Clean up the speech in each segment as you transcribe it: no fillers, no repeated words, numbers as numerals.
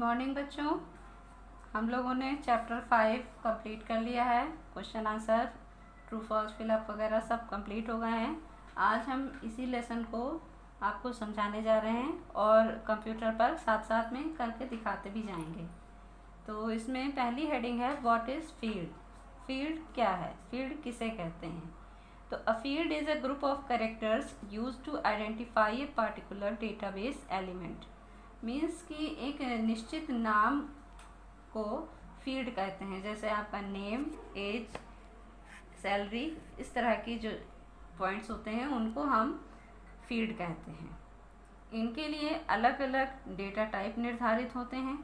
Morning बच्चों। हम लोगों ने चैप्टर 5 कंप्लीट कर लिया है। Question answer, true false, fill up वगैरह सब कंप्लीट हो गए हैं। आज हम इसी लेसन को आपको समझाने जा रहे हैं और कंप्यूटर पर साथ साथ में करके दिखाते भी जाएंगे। तो इसमें पहली हेडिंग है व्हाट इज़ फील्ड। फील्ड क्या है, फील्ड किसे कहते हैं। तो a field is a group of characters use to identify a particular database element. Means कि एक निश्चित नाम को फील्ड कहते हैं। जैसे आपका नेम, एज, सैलरी, इस तरह की जो पॉइंट्स होते हैं उनको हम फील्ड कहते हैं। इनके लिए अलग अलग डेटा टाइप निर्धारित होते हैं।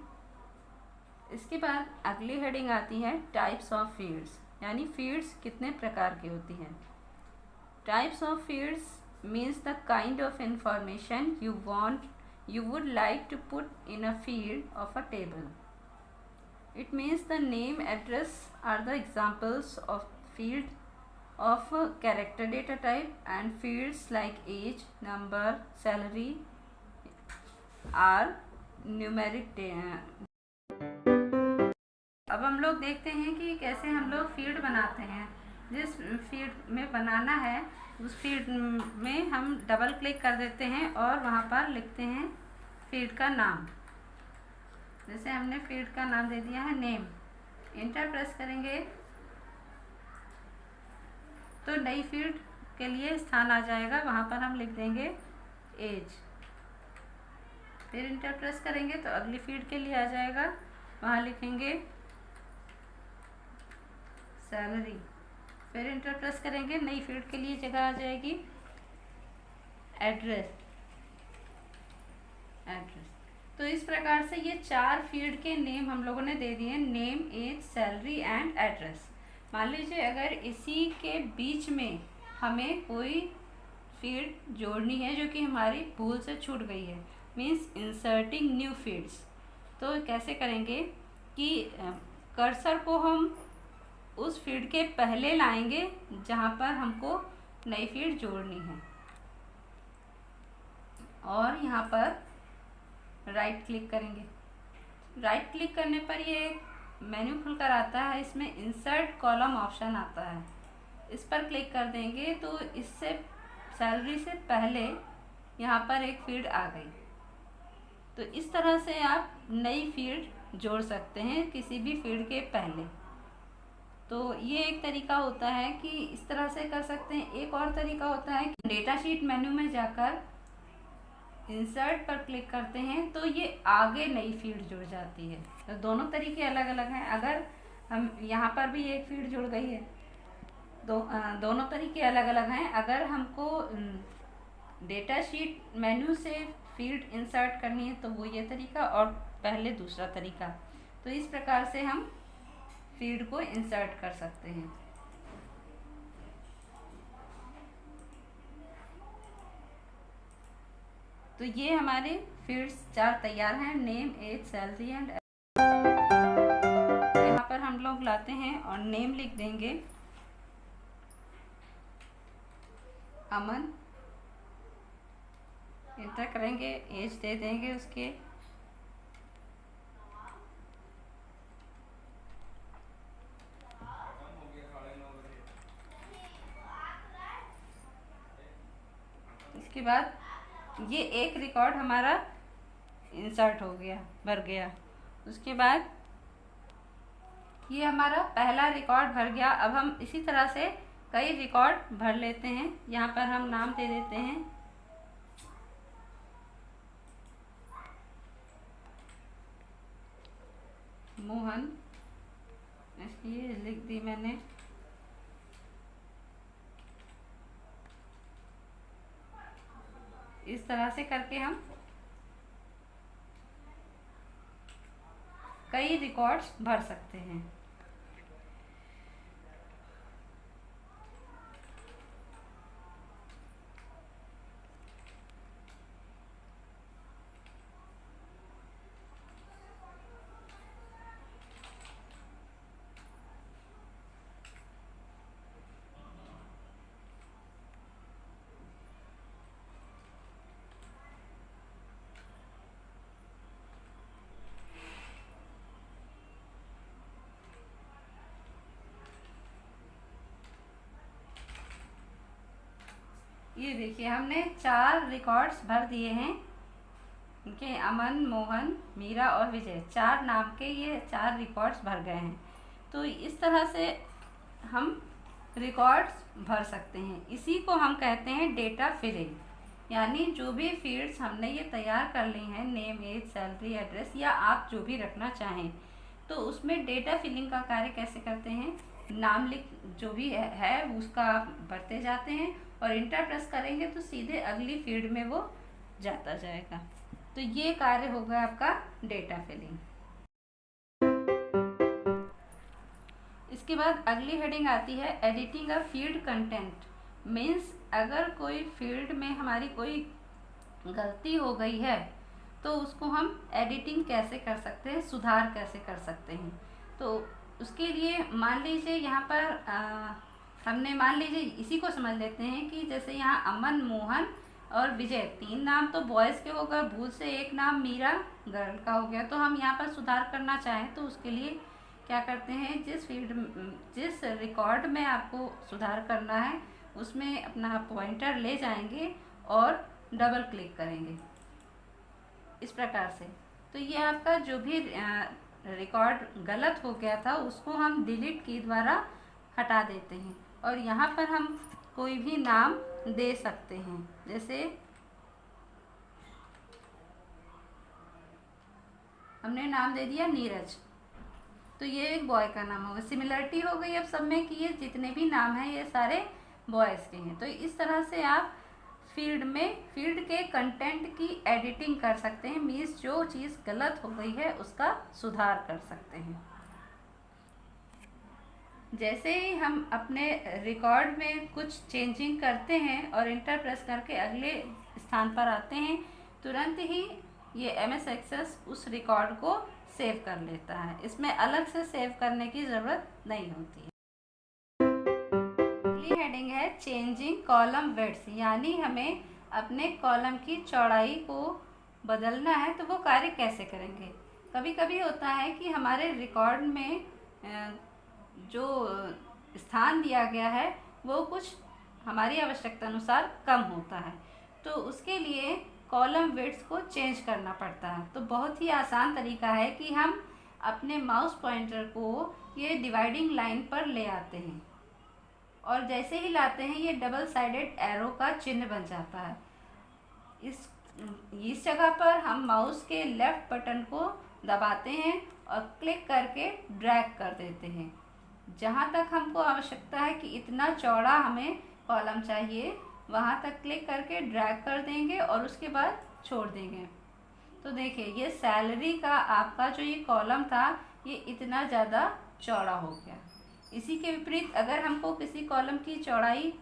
इसके बाद अगली हेडिंग आती है टाइप्स ऑफ फील्ड्स, यानी फील्ड्स कितने प्रकार की होती हैं। Types of fields means the kind of information you would like to put in a field of a table. It means the name, address are the examples of field of character data type, and fields like age, number, salary are numeric अब हम लोग देखते हैं कि कैसे हम लोग field बनाते हैं। जिस फील्ड में बनाना है उस फील्ड में हम डबल क्लिक कर देते हैं और वहाँ पर लिखते हैं फील्ड का नाम। जैसे हमने फील्ड का नाम दे दिया है नेम, इंटर प्रेस करेंगे तो नई फील्ड के लिए स्थान आ जाएगा। वहाँ पर हम लिख देंगे एज, फिर इंटर प्रेस करेंगे तो अगली फील्ड के लिए आ जाएगा, वहाँ लिखेंगे सैलरी, फिर इंटर प्रेस करेंगे नई फील्ड के लिए जगह आ जाएगी एड्रेस। तो इस प्रकार से ये 4 फील्ड के नेम हम लोगों ने दे दिए, name, age, salary and address. मान लीजिए अगर इसी के बीच में हमें कोई फील्ड जोड़नी है जो कि हमारी भूल से छूट गई है, मीन्स इंसर्टिंग न्यू फील्ड्स, तो कैसे करेंगे कि कर्सर को हम उस फील्ड के पहले लाएंगे जहाँ पर हमको नई फील्ड जोड़नी है, और यहाँ पर राइट क्लिक करेंगे। राइट क्लिक करने पर ये मेन्यू खुलकर आता है, इसमें इंसर्ट कॉलम ऑप्शन आता है। इस पर क्लिक कर देंगे तो इससे सैलरी से पहले यहाँ पर एक फील्ड आ गई। तो इस तरह से आप नई फील्ड जोड़ सकते हैं किसी भी फील्ड के पहले। तो ये एक तरीका होता है कि इस तरह से कर सकते हैं। एक और तरीका होता है कि डेटा शीट मेन्यू में जाकर इंसर्ट पर क्लिक करते हैं तो ये आगे नई फील्ड जुड़ जाती है। तो दोनों तरीके अलग अलग हैं। अगर हम यहाँ पर भी एक फील्ड जुड़ गई है, दोनों तरीके अलग अलग हैं। अगर हमको डेटा शीट मेन्यू से फील्ड इंसर्ट करनी है तो वो ये तरीका, और पहले दूसरा तरीका। तो इस प्रकार से हम फील्ड को इंसर्ट कर सकते हैं। तो ये हमारे फील्ड्स 4 तैयार हैं, नेम, एज, सैलरी एंड। यहाँ पर हम लोग लाते हैं और नेम लिख देंगे अमन, इंटर करेंगे, एज दे देंगे उसके, इसके बाद ये एक रिकॉर्ड हमारा इंसर्ट हो गया, भर गया। उसके बाद ये हमारा पहला रिकॉर्ड भर गया। अब हम इसी तरह से कई रिकॉर्ड भर लेते हैं। यहाँ पर हम नाम दे देते हैं मोहन, इसलिए लिख दी मैंने। इस तरह से करके हम कई रिकॉर्ड्स भर सकते हैं। ये देखिए हमने 4 रिकॉर्ड्स भर दिए हैं इनके, अमन, मोहन, मीरा और विजय, 4 नाम के ये 4 रिकॉर्ड्स भर गए हैं। तो इस तरह से हम रिकॉर्ड्स भर सकते हैं। इसी को हम कहते हैं डेटा फिलिंग, यानी जो भी फील्ड्स हमने ये तैयार कर ली हैं, नेम, एज, सैलरी, एड्रेस या आप जो भी रखना चाहें, तो उसमें डेटा फिलिंग का कार्य कैसे करते हैं, नाम लिख जो भी है उसका आप भरते जाते हैं और इंटर प्रेस करेंगे तो सीधे अगली फील्ड में वो जाता जाएगा। तो ये कार्य होगा आपका डेटा फिलिंग। इसके बाद अगली हेडिंग आती है editing a field content. Means अगर कोई फील्ड में हमारी कोई गलती हो गई है तो उसको हम एडिटिंग कैसे कर सकते हैं, सुधार कैसे कर सकते हैं। तो उसके लिए मान लीजिए यहाँ पर हमने मान लीजिए इसी को समझ लेते हैं कि जैसे यहाँ अमन, मोहन और विजय 3 नाम तो बॉयज़ के होगा, भूल से एक नाम मीरा गर्ल का हो गया। तो हम यहाँ पर सुधार करना चाहें तो उसके लिए क्या करते हैं, जिस रिकॉर्ड में आपको सुधार करना है उसमें अपना पॉइंटर ले जाएंगे और डबल क्लिक करेंगे इस प्रकार से। तो ये आपका जो भी रिकॉर्ड गलत हो गया था उसको हम डिलीट की द्वारा हटा देते हैं और यहाँ पर हम कोई भी नाम दे सकते हैं। जैसे हमने नाम दे दिया नीरज, तो ये एक बॉय का नाम होगा। सिमिलरिटी हो गई अब सब में कि ये जितने भी नाम हैं ये सारे बॉयज़ के हैं। तो इस तरह से आप फील्ड के कंटेंट की एडिटिंग कर सकते हैं। मीन्स जो चीज़ गलत हो गई है उसका सुधार कर सकते हैं। जैसे ही हम अपने रिकॉर्ड में कुछ चेंजिंग करते हैं और इंटर प्रेस करके अगले स्थान पर आते हैं, तुरंत ही ये MS एक्सेस उस रिकॉर्ड को सेव कर लेता है। इसमें अलग से सेव करने की ज़रूरत नहीं होती है। अगली हेडिंग है चेंजिंग कॉलम विड्थ, यानी हमें अपने कॉलम की चौड़ाई को बदलना है तो वो कार्य कैसे करेंगे। कभी कभी होता है कि हमारे रिकॉर्ड में जो स्थान दिया गया है वो कुछ हमारी आवश्यकता अनुसार कम होता है, तो उसके लिए कॉलम विड्थ को चेंज करना पड़ता है। तो बहुत ही आसान तरीका है कि हम अपने माउस पॉइंटर को ये डिवाइडिंग लाइन पर ले आते हैं और जैसे ही लाते हैं ये डबल साइडेड एरो का चिन्ह बन जाता है। इस जगह पर हम माउस के लेफ्ट बटन को दबाते हैं और क्लिक करके ड्रैग कर देते हैं। जहाँ तक हमको आवश्यकता है कि इतना चौड़ा हमें कॉलम चाहिए वहाँ तक क्लिक करके ड्रैग कर देंगे और उसके बाद छोड़ देंगे। तो देखिए ये सैलरी का आपका जो ये कॉलम था ये इतना ज़्यादा चौड़ा हो गया। इसी के विपरीत अगर हमको किसी कॉलम की चौड़ाई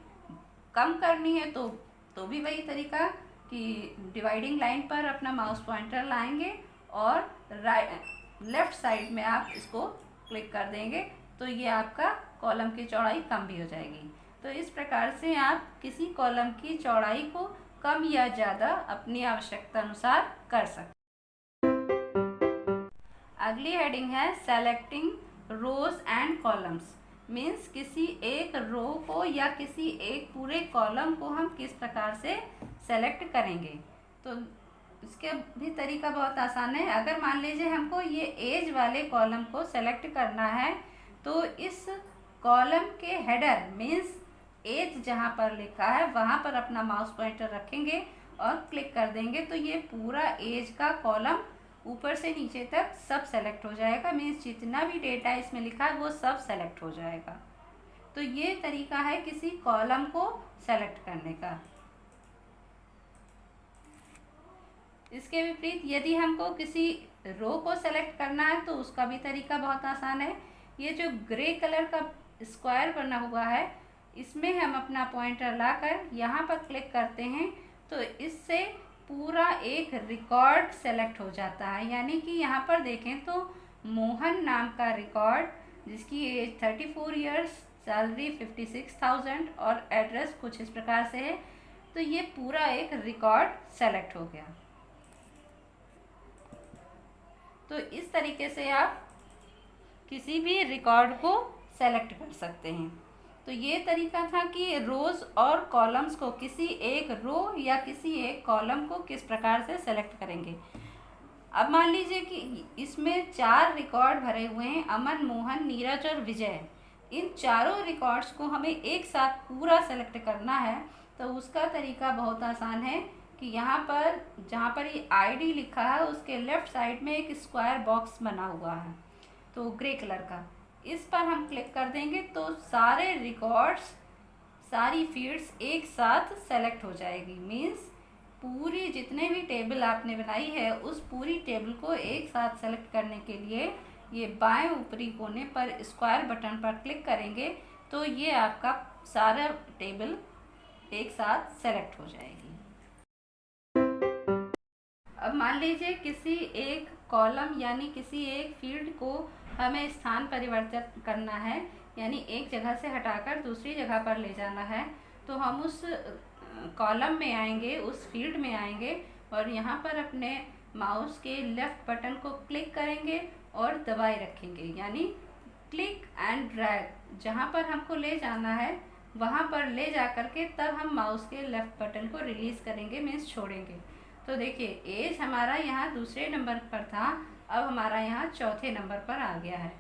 कम करनी है तो भी वही तरीका कि डिवाइडिंग लाइन पर अपना माउस पॉइंटर लाएंगे और लेफ़्ट साइड में आप इसको क्लिक कर देंगे तो ये आपका कॉलम की चौड़ाई कम भी हो जाएगी। तो इस प्रकार से आप किसी कॉलम की चौड़ाई को कम या ज़्यादा अपनी आवश्यकता अनुसार कर सकते हैं। अगली हेडिंग है selecting rows and columns. Means किसी एक रो को या किसी एक पूरे कॉलम को हम किस प्रकार से सेलेक्ट करेंगे। तो इसका भी तरीका बहुत आसान है। अगर मान लीजिए हमको ये एज वाले कॉलम को सेलेक्ट करना है तो इस कॉलम के हेडर मीन्स एज जहाँ पर लिखा है वहाँ पर अपना माउस पॉइंटर रखेंगे और क्लिक कर देंगे तो ये पूरा एज का कॉलम ऊपर से नीचे तक सब सेलेक्ट हो जाएगा। मीन्स जितना भी डेटा इसमें लिखा है वो सब सेलेक्ट हो जाएगा। तो ये तरीका है किसी कॉलम को सेलेक्ट करने का। इसके विपरीत यदि हमको किसी रो को सेलेक्ट करना है तो उसका भी तरीका बहुत आसान है। ये जो ग्रे कलर का स्क्वायर बना हुआ है इसमें हम अपना पॉइंटर लाकर यहाँ पर क्लिक करते हैं तो इससे पूरा एक रिकॉर्ड सेलेक्ट हो जाता है। यानी कि यहाँ पर देखें तो मोहन नाम का रिकॉर्ड जिसकी एज 34 ईयर्स, सैलरी 56,000 और एड्रेस कुछ इस प्रकार से है, तो ये पूरा एक रिकॉर्ड सेलेक्ट हो गया। तो इस तरीके से आप किसी भी रिकॉर्ड को सेलेक्ट कर सकते हैं। तो ये तरीका था कि रोज़ और कॉलम्स को, किसी एक रो या किसी एक कॉलम को किस प्रकार से सेलेक्ट करेंगे। अब मान लीजिए कि इसमें 4 रिकॉर्ड भरे हुए हैं, अमन, मोहन, नीरज और विजय। इन चारों रिकॉर्ड्स को हमें एक साथ पूरा सेलेक्ट करना है। तो उसका तरीका बहुत आसान है कि यहाँ पर जहाँ पर ये आईडी लिखा है उसके लेफ़्ट साइड में एक स्क्वायर बॉक्स बना हुआ है, तो ग्रे कलर का, इस पर हम क्लिक कर देंगे तो सारे रिकॉर्ड्स, सारी फील्ड्स एक साथ सेलेक्ट हो जाएगी। मीन्स पूरी जितने भी टेबल आपने बनाई है उस पूरी टेबल को एक साथ सेलेक्ट करने के लिए ये बाएं ऊपरी कोने पर स्क्वायर बटन पर क्लिक करेंगे तो ये आपका सारा टेबल एक साथ सेलेक्ट हो जाएगी। अब मान लीजिए किसी एक कॉलम यानी किसी एक फील्ड को हमें स्थान परिवर्तन करना है, यानी एक जगह से हटाकर दूसरी जगह पर ले जाना है। तो हम उस कॉलम में आएंगे, उस फील्ड में आएंगे और यहाँ पर अपने माउस के लेफ़्ट बटन को क्लिक करेंगे और दबाए रखेंगे, यानी क्लिक एंड ड्रैग। जहाँ पर हमको ले जाना है वहाँ पर ले जा कर के तब हम माउस के लेफ़्ट बटन को रिलीज़ करेंगे, मीन्स छोड़ेंगे। तो देखिए एज हमारा यहाँ दूसरे नंबर पर था, अब हमारा यहाँ चौथे नंबर पर आ गया है।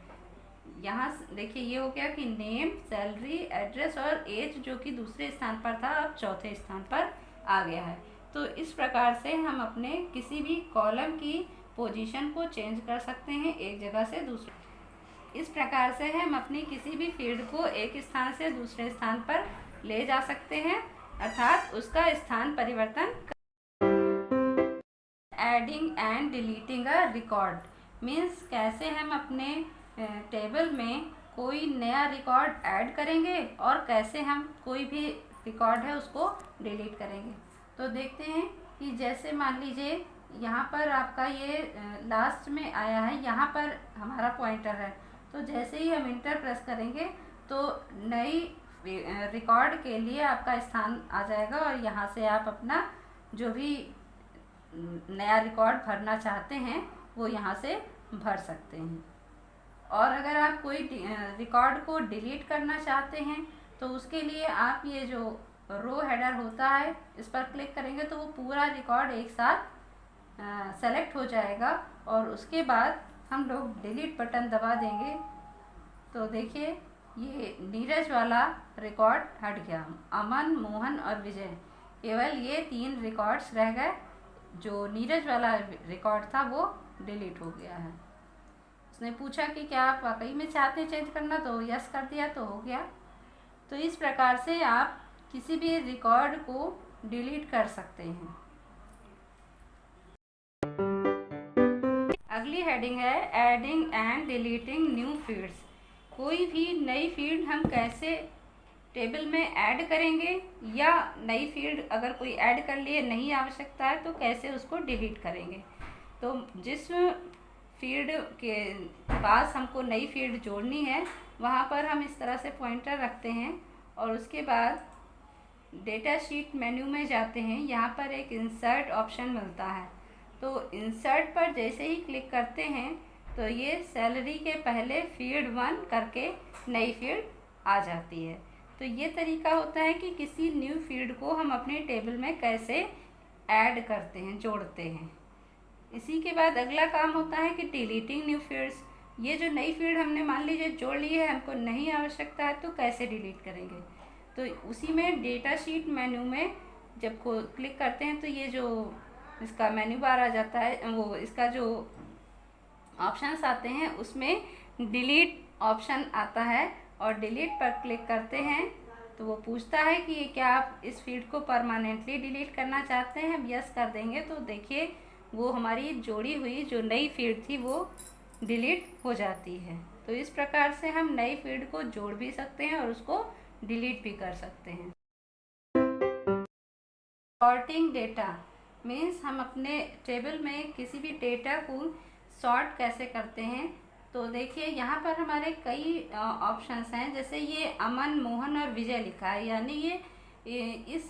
यहाँ देखिए ये हो गया कि नेम, सैलरी, एड्रेस और एज जो कि दूसरे स्थान पर था अब चौथे स्थान पर आ गया है। तो इस प्रकार से हम अपने किसी भी कॉलम की पोजीशन को चेंज कर सकते हैं एक जगह से दूसरे। इस प्रकार से हम अपनी किसी भी फील्ड को एक स्थान से दूसरे स्थान पर ले जा सकते हैं, अर्थात उसका स्थान परिवर्तन। Adding and deleting a record means कैसे हम अपने टेबल में कोई नया रिकॉर्ड ऐड करेंगे और कैसे हम कोई भी रिकॉर्ड है उसको डिलीट करेंगे। तो देखते हैं कि जैसे मान लीजिए यहाँ पर आपका ये लास्ट में आया है, यहाँ पर हमारा पॉइंटर है, तो जैसे ही हम इंटर प्रेस करेंगे तो नई रिकॉर्ड के लिए आपका स्थान आ जाएगा और यहाँ से आप अपना जो भी नया रिकॉर्ड भरना चाहते हैं वो यहाँ से भर सकते हैं। और अगर आप कोई रिकॉर्ड को डिलीट करना चाहते हैं तो उसके लिए आप ये जो रो हेडर होता है इस पर क्लिक करेंगे तो वो पूरा रिकॉर्ड एक साथ सेलेक्ट हो जाएगा और उसके बाद हम लोग डिलीट बटन दबा देंगे तो देखिए ये नीरज वाला रिकॉर्ड हट गया। अमन, मोहन और विजय, केवल ये 3 रिकॉर्ड्स रह गए। जो नीरज वाला रिकॉर्ड था वो डिलीट हो गया है। उसने पूछा कि क्या आप वाकई में चाहते हैं चेंज करना, तो यस कर दिया तो हो गया। तो इस प्रकार से आप किसी भी रिकॉर्ड को डिलीट कर सकते हैं। अगली हेडिंग है adding and deleting new fields. कोई भी नई फील्ड हम कैसे टेबल में ऐड करेंगे या नई फील्ड अगर कोई ऐड कर लिए नहीं आवश्यकता है तो कैसे उसको डिलीट करेंगे। तो जिस फील्ड के पास हमको नई फील्ड जोड़नी है वहाँ पर हम इस तरह से पॉइंटर रखते हैं और उसके बाद डेटा शीट मेन्यू में जाते हैं। यहाँ पर एक इंसर्ट ऑप्शन मिलता है, तो इंसर्ट पर जैसे ही क्लिक करते हैं तो ये सैलरी के पहले फील्ड 1 करके नई फील्ड आ जाती है। तो ये तरीका होता है कि किसी न्यू फील्ड को हम अपने टेबल में कैसे ऐड करते हैं, जोड़ते हैं। इसी के बाद अगला काम होता है कि डिलीटिंग न्यू फील्ड्स। ये जो नई फील्ड हमने मान लीजिए जोड़ ली है, हमको नहीं आवश्यकता है तो कैसे डिलीट करेंगे। तो उसी में डेटा शीट मेन्यू में जब को क्लिक करते हैं तो ये जो इसका मेन्यू बार आ जाता है, वो इसका जो ऑप्शंस आते हैं उसमें डिलीट ऑप्शन आता है और डिलीट पर क्लिक करते हैं तो वो पूछता है कि क्या आप इस फील्ड को परमानेंटली डिलीट करना चाहते हैं। हम यस कर देंगे तो देखिए वो हमारी जोड़ी हुई जो नई फील्ड थी वो डिलीट हो जाती है। तो इस प्रकार से हम नई फील्ड को जोड़ भी सकते हैं और उसको डिलीट भी कर सकते हैं। सॉर्टिंग डेटा मीन्स हम अपने टेबल में किसी भी डेटा को सॉर्ट कैसे करते हैं। तो देखिए यहाँ पर हमारे कई ऑप्शंस हैं, जैसे ये अमन, मोहन और विजय लिखा है, यानी ये इस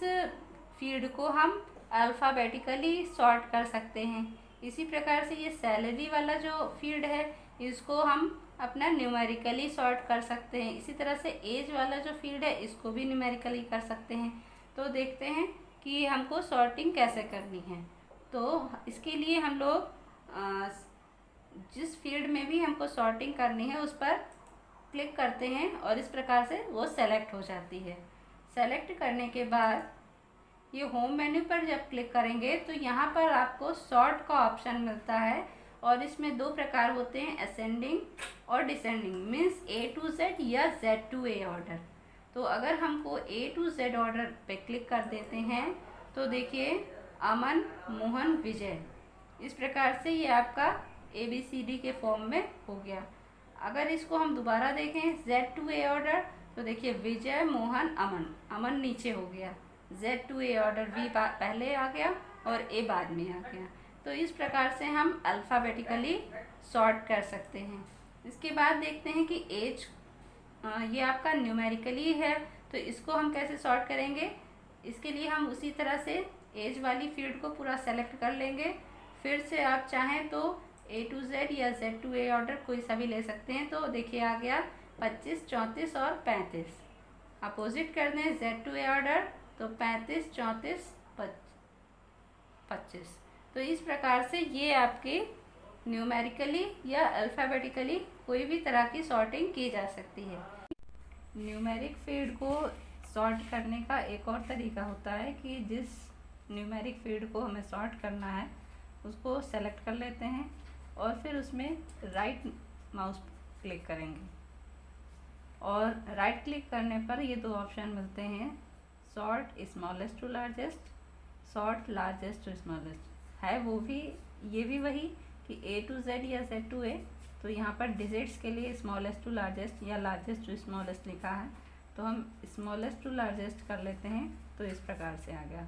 फील्ड को हम अल्फ़ाबेटिकली सॉर्ट कर सकते हैं। इसी प्रकार से ये सैलरी वाला जो फील्ड है इसको हम अपना न्यूमेरिकली सॉर्ट कर सकते हैं। इसी तरह से एज वाला जो फील्ड है इसको भी न्यूमेरिकली कर सकते हैं। तो देखते हैं कि हमको सॉर्टिंग कैसे करनी है। तो इसके लिए हम लोग जिस फील्ड में भी हमको सॉर्टिंग करनी है उस पर क्लिक करते हैं और इस प्रकार से वो सेलेक्ट हो जाती है। सेलेक्ट करने के बाद ये होम मेन्यू पर जब क्लिक करेंगे तो यहाँ पर आपको सॉर्ट का ऑप्शन मिलता है और इसमें दो प्रकार होते हैं, असेंडिंग और descending, means A to Z या Z to A ऑर्डर। तो अगर हमको A to Z ऑर्डर पे क्लिक कर देते हैं तो देखिए अमन, मोहन, विजय, इस प्रकार से ये आपका ABCD के फॉर्म में हो गया। अगर इसको हम दोबारा देखें Z to A ऑर्डर तो देखिए विजय, मोहन, अमन, अमन नीचे हो गया, Z to A order V पहले आ गया और A बाद में आ गया। तो इस प्रकार से हम अल्फ़ाबेटिकली सॉर्ट कर सकते हैं। इसके बाद देखते हैं कि एज, ये आपका न्यूमेरिकली है तो इसको हम कैसे सॉर्ट करेंगे। इसके लिए हम उसी तरह से एज वाली फील्ड को पूरा सेलेक्ट कर लेंगे। फिर से आप चाहें तो A to Z या Z to A ऑर्डर कोई सा भी ले सकते हैं। तो देखिए आ गया 25, 34 और 35। अपोजिट कर दें Z to A ऑर्डर तो 35, 34, 25। तो इस प्रकार से ये आपके न्यूमेरिकली या अल्फ़ाबेटिकली कोई भी तरह की सॉर्टिंग की जा सकती है। न्यूमेरिक फील्ड को सॉर्ट करने का एक और तरीका होता है कि जिस न्यूमेरिक फील्ड को हमें सॉर्ट करना है उसको सेलेक्ट कर लेते हैं और फिर उसमें राइट माउस क्लिक करेंगे और राइट क्लिक करने पर ये दो ऑप्शन मिलते हैं, sort smallest to largest, sort largest to smallest. है वो भी, ये भी वही कि A to Z या Z to A। तो यहाँ पर डिजिट्स के लिए स्मॉलेस्ट टू लार्जेस्ट या लार्जेस्ट टू स्मॉलेस्ट लिखा है तो हम स्मॉलेस्ट टू लार्जेस्ट कर लेते हैं। तो इस प्रकार से आ गया।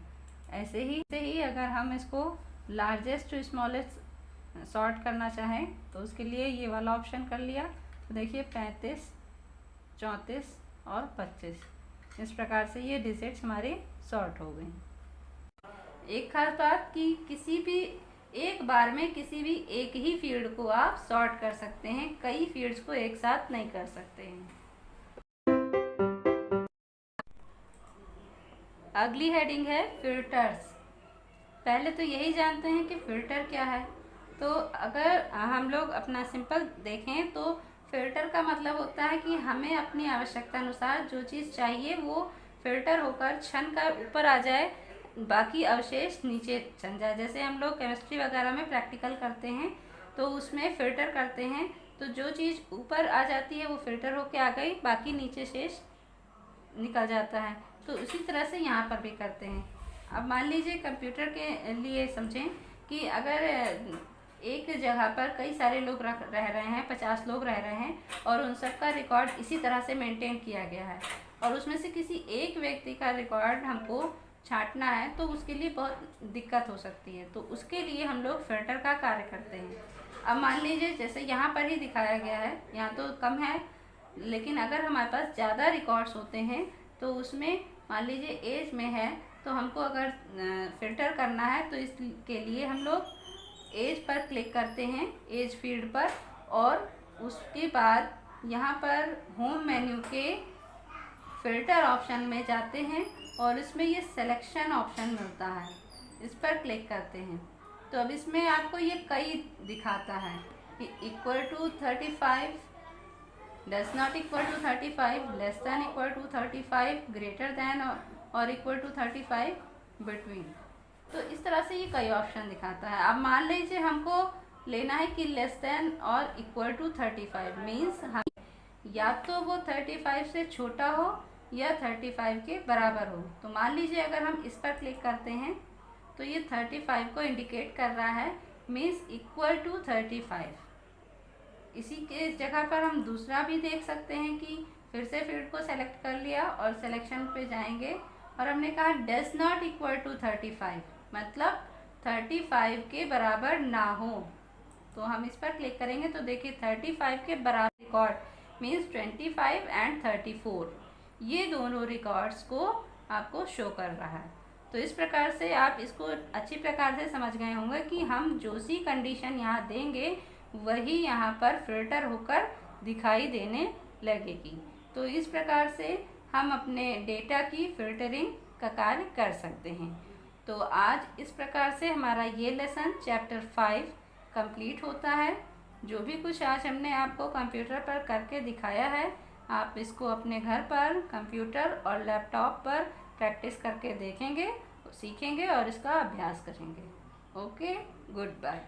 ऐसे ही अगर हम इसको लार्जेस्ट टू स्मॉलेस्ट सॉर्ट करना चाहें तो उसके लिए ये वाला ऑप्शन कर लिया। तो देखिए 35, 34 और 25, इस प्रकार से ये डिजिट्स हमारे सॉर्ट हो गई। एक खास बात कि किसी भी एक बार में किसी भी एक ही फील्ड को आप सॉर्ट कर सकते हैं, कई फील्ड्स को एक साथ नहीं कर सकते हैं। अगली हेडिंग है फिल्टर्स। पहले तो यही जानते हैं कि फिल्टर क्या है। तो अगर हम लोग अपना सिंपल देखें तो फिल्टर का मतलब होता है कि हमें अपनी आवश्यकता अनुसार जो चीज़ चाहिए वो फिल्टर होकर छन कर ऊपर आ जाए, बाकी अवशेष नीचे चल जाए। जैसे हम लोग केमिस्ट्री वगैरह में प्रैक्टिकल करते हैं तो उसमें फ़िल्टर करते हैं तो जो चीज़ ऊपर आ जाती है वो फ़िल्टर होके आ गई, बाकी नीचे शेष निकल जाता है। तो उसी तरह से यहाँ पर भी करते हैं। अब मान लीजिए कंप्यूटर के लिए समझें कि अगर एक जगह पर कई सारे लोग रह रहे हैं, 50 लोग रह रहे हैं और उन सब का रिकॉर्ड इसी तरह से मेंटेन किया गया है और उसमें से किसी एक व्यक्ति का रिकॉर्ड हमको छांटना है तो उसके लिए बहुत दिक्कत हो सकती है। तो उसके लिए हम लोग फिल्टर का कार्य करते हैं। अब मान लीजिए जैसे यहाँ पर ही दिखाया गया है, यहाँ तो कम है, लेकिन अगर हमारे पास ज़्यादा रिकॉर्ड्स होते हैं तो उसमें मान लीजिए एज में है तो हमको अगर फ़िल्टर करना है तो इसके लिए हम लोग एज पर क्लिक करते हैं, एज फील्ड पर, और उसके बाद यहाँ पर होम मेन्यू के फ़िल्टर ऑप्शन में जाते हैं और इसमें ये सिलेक्शन ऑप्शन मिलता है, इस पर क्लिक करते हैं। तो अब इसमें आपको ये कई दिखाता है कि equal to 35, does not equal to 35, less than equal to 35, greater than और इक्वल टू 35, बिटवीन। तो इस तरह से ये कई ऑप्शन दिखाता है। अब मान लीजिए हमको लेना है कि लेस दैन और इक्वल टू 35, मीन्स हम या तो वो 35 से छोटा हो या 35 के बराबर हो। तो मान लीजिए अगर हम इस पर क्लिक करते हैं तो ये 35 को इंडिकेट कर रहा है, मीन्स इक्वल टू 35। इसी के जगह पर हम दूसरा भी देख सकते हैं कि फिर से फील्ड को सेलेक्ट कर लिया और सिलेक्शन पे जाएंगे और हमने कहा डज नॉट इक्वल टू 35, मतलब 35 के बराबर ना हो। तो हम इस पर क्लिक करेंगे तो देखिए 35 के बराबर रिकॉर्ड मीन्स 25 एंड 34, ये दोनों रिकॉर्ड्स को आपको शो कर रहा है। तो इस प्रकार से आप इसको अच्छी प्रकार से समझ गए होंगे कि हम जो सी कंडीशन यहाँ देंगे वही यहाँ पर फिल्टर होकर दिखाई देने लगेगी। तो इस प्रकार से हम अपने डेटा की फिल्टरिंग का कार्य कर सकते हैं। तो आज इस प्रकार से हमारा ये लेसन चैप्टर 5 कंप्लीट होता है। जो भी कुछ आज हमने आपको कंप्यूटर पर करके दिखाया है, आप इसको अपने घर पर कंप्यूटर और लैपटॉप पर प्रैक्टिस करके देखेंगे, सीखेंगे और इसका अभ्यास करेंगे। Okay, good bye.